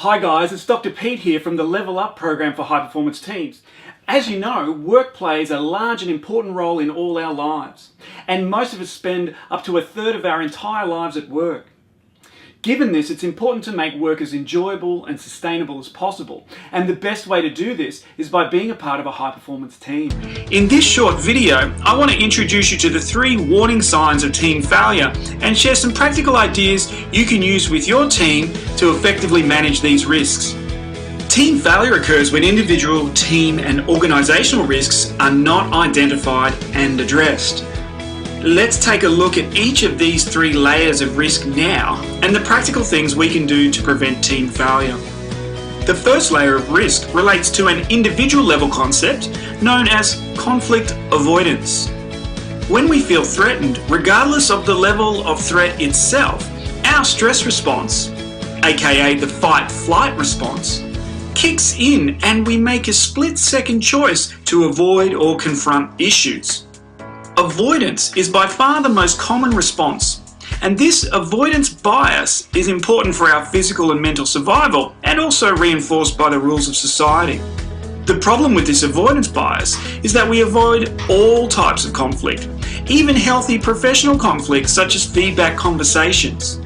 Hi guys, it's Dr. Pete here from the Level Up program for high performance teams. As you know, work plays a large and important role in all our lives, and most of us spend up to a third of our entire lives at work. Given this, it's important to make work as enjoyable and sustainable as possible, and the best way to do this is by being a part of a high performance team. In this short video, I want to introduce you to the 3 warning signs of team failure and share some practical ideas you can use with your team to effectively manage these risks. Team failure occurs when individual, team and organisational risks are not identified and addressed. Let's take a look at each of these 3 layers of risk now and the practical things we can do to prevent team failure. The first layer of risk relates to an individual level concept known as conflict avoidance. When we feel threatened, regardless of the level of threat itself, our stress response, aka the fight-flight response, kicks in and we make a split-second choice to avoid or confront issues. Avoidance is by far the most common response, and this avoidance bias is important for our physical and mental survival and also reinforced by the rules of society. The problem with this avoidance bias is that we avoid all types of conflict, even healthy professional conflicts such as feedback conversations.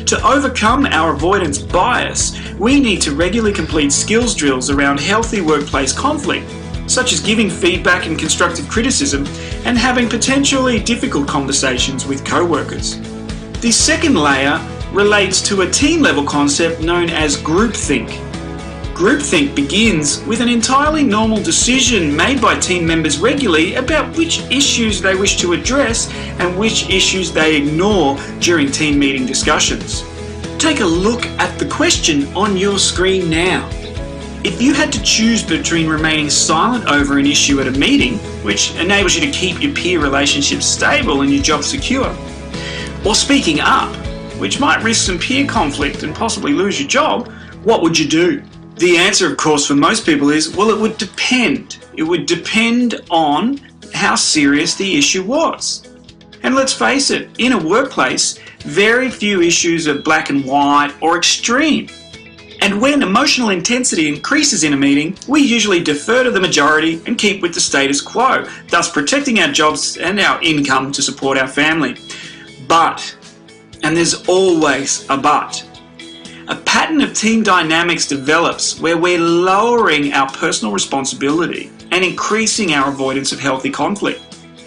To overcome our avoidance bias, we need to regularly complete skills drills around healthy workplace conflict, such as giving feedback and constructive criticism and having potentially difficult conversations with co-workers. The second layer relates to a team-level concept known as groupthink. Groupthink begins with an entirely normal decision made by team members regularly about which issues they wish to address and which issues they ignore during team meeting discussions. Take a look at the question on your screen now. If you had to choose between remaining silent over an issue at a meeting, which enables you to keep your peer relationships stable and your job secure, or speaking up, which might risk some peer conflict and possibly lose your job, what would you do? The answer, of course, for most people is, well, it would depend. It would depend on how serious the issue was. And let's face it, in a workplace, very few issues are black and white or extreme. And when emotional intensity increases in a meeting, we usually defer to the majority and keep with the status quo, thus protecting our jobs and our income to support our family. But, and there's always a but, a pattern of team dynamics develops where we're lowering our personal responsibility and increasing our avoidance of healthy conflict.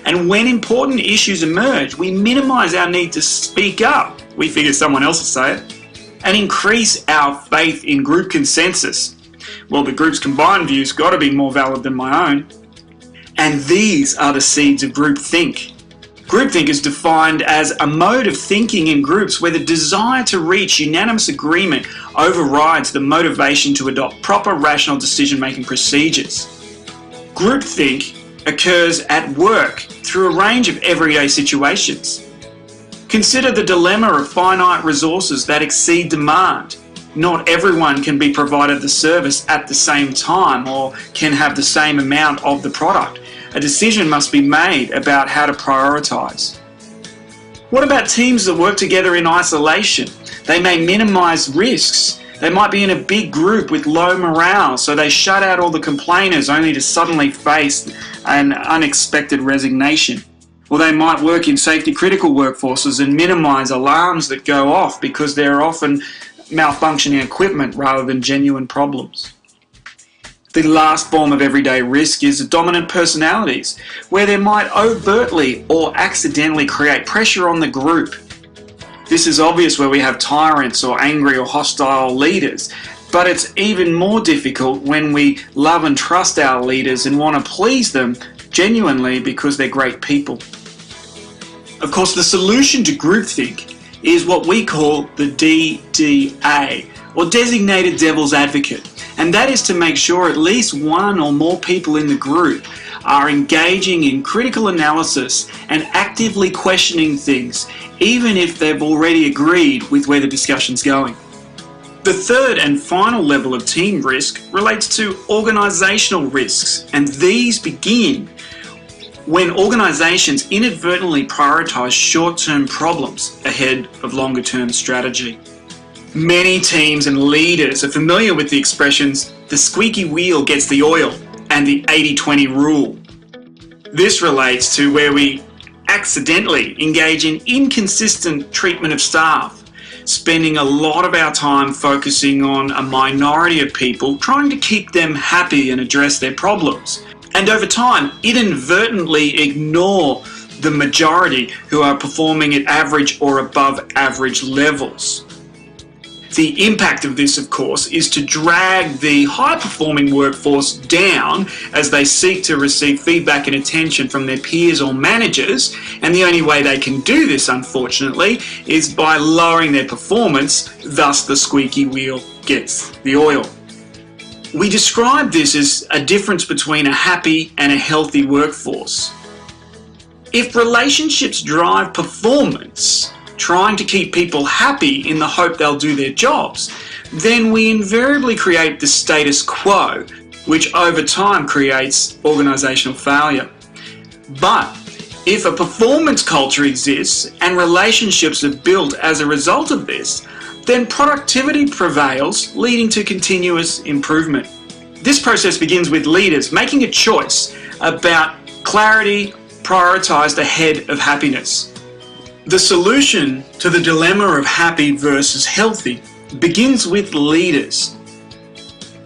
And when important issues emerge, we minimize our need to speak up. We figure someone else will say it. And increase our faith in group consensus. Well, the group's combined view's got to be more valid than my own. And these are the seeds of groupthink. Groupthink is defined as a mode of thinking in groups where the desire to reach unanimous agreement overrides the motivation to adopt proper rational decision-making procedures. Groupthink occurs at work through a range of everyday situations. Consider the dilemma of finite resources that exceed demand. Not everyone can be provided the service at the same time or can have the same amount of the product. A decision must be made about how to prioritize. What about teams that work together in isolation? They may minimize risks. They might be in a big group with low morale, so they shut out all the complainers only to suddenly face an unexpected resignation. Or they might work in safety-critical workforces and minimize alarms that go off because they're often malfunctioning equipment rather than genuine problems. The last form of everyday risk is dominant personalities, where they might overtly or accidentally create pressure on the group. This is obvious where we have tyrants or angry or hostile leaders, but it's even more difficult when we love and trust our leaders and want to please them genuinely because they're great people. Of course, the solution to groupthink is what we call the DDA, or Designated Devil's Advocate, and that is to make sure at least one or more people in the group are engaging in critical analysis and actively questioning things, even if they've already agreed with where the discussion's going. The third and final level of team risk relates to organisational risks, and these begin when organisations inadvertently prioritise short-term problems ahead of longer-term strategy. Many teams and leaders are familiar with the expressions, the squeaky wheel gets the oil, and the 80-20 rule. This relates to where we accidentally engage in inconsistent treatment of staff, spending a lot of our time focusing on a minority of people, trying to keep them happy and address their problems. And over time, inadvertently ignore the majority who are performing at average or above average levels. The impact of this, of course, is to drag the high-performing workforce down as they seek to receive feedback and attention from their peers or managers, and the only way they can do this, unfortunately, is by lowering their performance, thus the squeaky wheel gets the oil. We describe this as a difference between a happy and a healthy workforce. If relationships drive performance, trying to keep people happy in the hope they'll do their jobs, then we invariably create the status quo, which over time creates organisational failure. But if a performance culture exists and relationships are built as a result of this, then productivity prevails, leading to continuous improvement. This process begins with leaders making a choice about clarity prioritised ahead of happiness. The solution to the dilemma of happy versus healthy begins with leaders.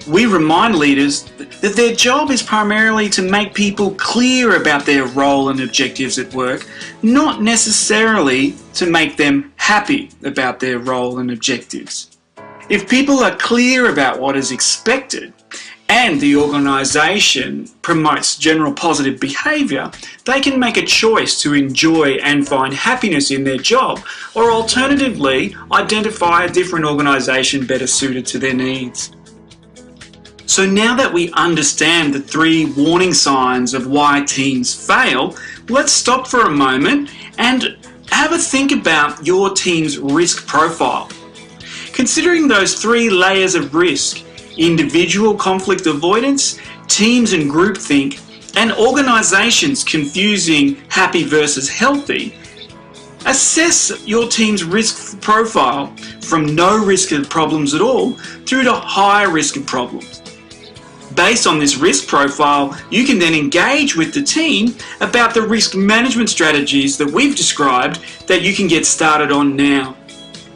We remind leaders that their job is primarily to make people clear about their role and objectives at work, not necessarily to make them happy about their role and objectives. If people are clear about what is expected, and the organisation promotes general positive behaviour, they can make a choice to enjoy and find happiness in their job, or alternatively, identify a different organisation better suited to their needs. So now that we understand the 3 warning signs of why teams fail, let's stop for a moment and have a think about your team's risk profile. Considering those 3 layers of risk, individual conflict avoidance, teams and groupthink, and organisations confusing happy versus healthy, assess your team's risk profile from no risk of problems at all through to high risk of problems. Based on this risk profile, you can then engage with the team about the risk management strategies that we've described that you can get started on now.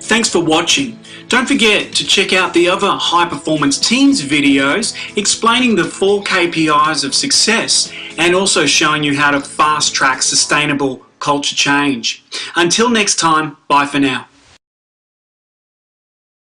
Thanks for watching. Don't forget to check out the other High Performance Teams videos explaining the 4 KPIs of success and also showing you how to fast track sustainable culture change. Until next time, bye for now.